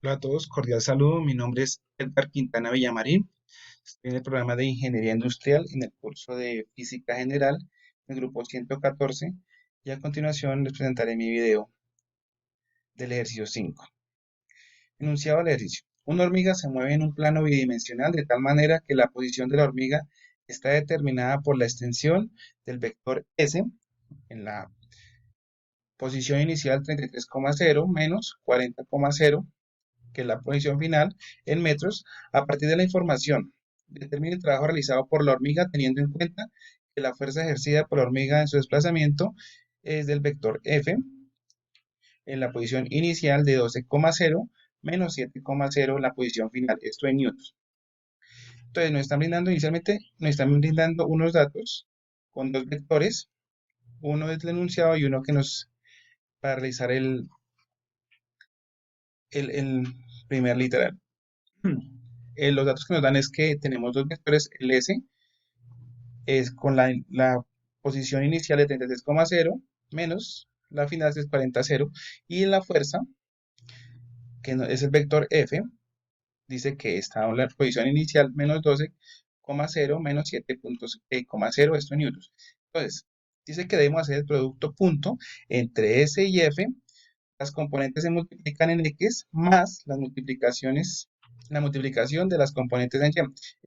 Hola a todos, cordial saludo. Mi nombre es Edgar Quintana Villamarín. Estoy en el programa de Ingeniería Industrial en el curso de Física General, en el grupo 114. Y a continuación les presentaré mi video del ejercicio 5. Enunciado del ejercicio. Una hormiga se mueve en un plano bidimensional de tal manera que la posición de la hormiga está determinada por la extensión del vector S en la posición inicial 33,0 menos 40,0, que es la posición final, en metros. A partir de la información, determine el trabajo realizado por la hormiga teniendo en cuenta que la fuerza ejercida por la hormiga en su desplazamiento es del vector F en la posición inicial de 12,0 menos 7,0 en la posición final, esto en newtons. Entonces nos están brindando inicialmente, nos están brindando unos datos con dos vectores, uno del enunciado y uno que nos, para realizar el primer literal. Los datos que nos dan es que tenemos dos vectores, el S es con la posición inicial de 33,0 menos la final es 40,0, y la fuerza, que es el vector F, dice que está en la posición inicial menos 12,0 menos 7,0, esto en newtons. Entonces, dice que debemos hacer el producto punto entre S y F. Las componentes se multiplican en X más la multiplicación de las componentes en Y.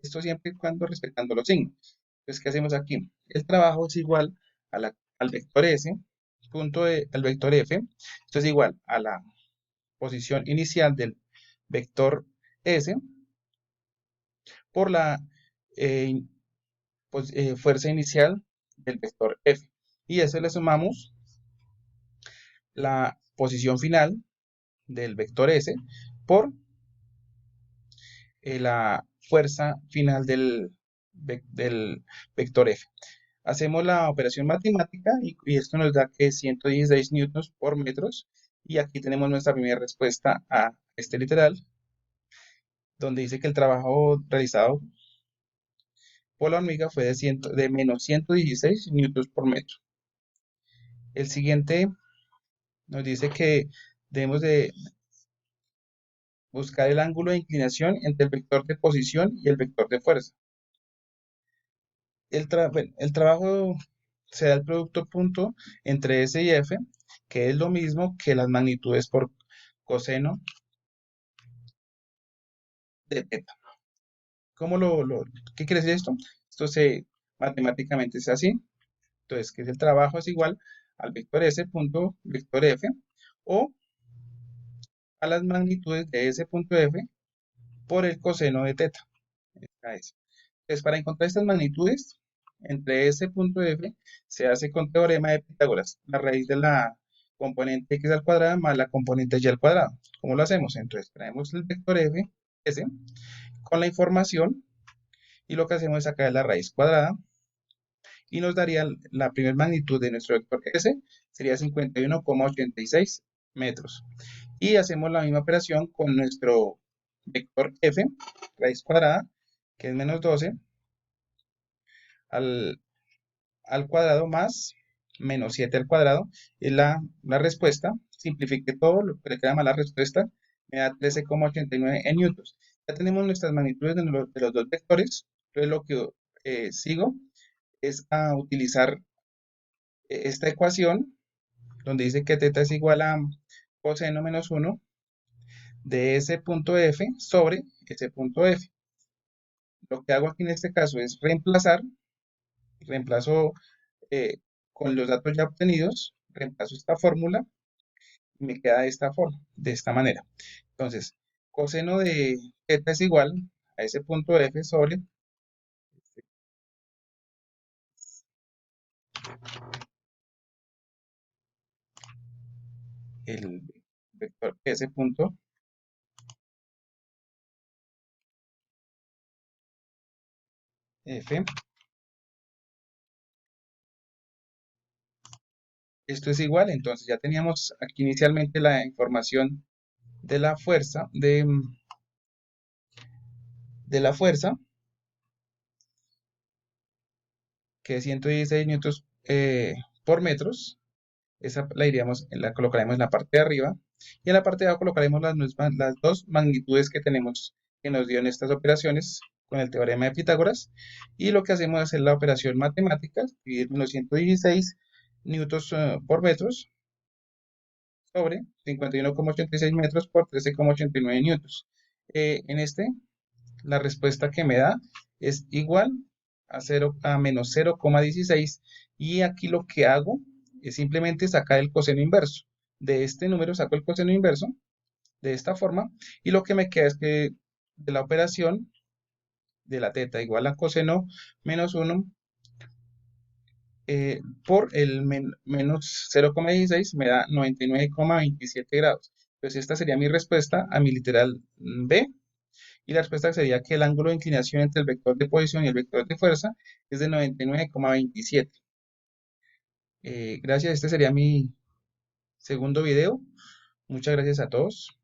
Esto siempre y cuando respetando los signos. Entonces, ¿qué hacemos aquí? El trabajo es igual al vector S, al vector F. Esto es igual a la posición inicial del vector S por la eh, fuerza inicial del vector F. Y a eso le sumamos la posición final del vector S por la fuerza final del vector F. Hacemos la operación matemática y esto nos da que 116 newtons por metros. Y aquí tenemos nuestra primera respuesta a este literal, donde dice que el trabajo realizado por la hormiga fue de menos 116 newtons por metro. El siguiente nos dice que debemos de buscar el ángulo de inclinación entre el vector de posición y el vector de fuerza. Bueno, el trabajo se da el producto punto entre S y F, que es lo mismo que las magnitudes por coseno de teta. ¿Qué quiere decir esto? Esto matemáticamente es así. Entonces, que el trabajo es igual al vector S punto vector F o a las magnitudes de S punto F por el coseno de teta. Entonces, para encontrar estas magnitudes entre S punto F se hace con teorema de Pitágoras, la raíz de la componente x al cuadrado más la componente y al cuadrado. ¿Cómo lo hacemos? Entonces, traemos el vector F, S, con la información y lo que hacemos es sacar la raíz cuadrada y nos daría la primera magnitud de nuestro vector S, sería 51,86 metros. Y hacemos la misma operación con nuestro vector F, raíz cuadrada, que es menos 12, al, al cuadrado más menos 7 al cuadrado. Y la respuesta, simplifique todo, lo que le queda más la respuesta, me da 13,89 en newtons. Ya tenemos nuestras magnitudes de los dos vectores. Entonces lo que sigo es a utilizar esta ecuación donde dice que teta es igual a coseno menos 1 de S punto F sobre S punto F. Lo que hago aquí en este caso es reemplazo eh, con los datos ya obtenidos, reemplazo esta fórmula y me queda de esta forma, de esta manera. Entonces, coseno de θ es igual a ese punto F sobre el vector S punto F. Esto es igual, entonces ya teníamos aquí inicialmente la información de la fuerza, de la fuerza, que es 116 newtons por metros. Esa la colocaremos en la parte de arriba. Y en la parte de abajo colocaremos las dos magnitudes que tenemos, que nos dio en estas operaciones con el teorema de Pitágoras. Y lo que hacemos es hacer la operación matemática, dividir los 116 newtons por metros sobre 51,86 metros por 13,89 newtons. En este, la respuesta que me da es igual a menos 0,16, y aquí lo que hago es simplemente sacar el coseno inverso. De este número saco el coseno inverso de esta forma, y lo que me queda es que de la operación de la teta igual a coseno menos 1 por el menos 0,16 me da 99,27 grados. Pues esta sería mi respuesta a mi literal B. Y la respuesta sería que el ángulo de inclinación entre el vector de posición y el vector de fuerza es de 99,27. Gracias, este sería mi segundo video. Muchas gracias a todos.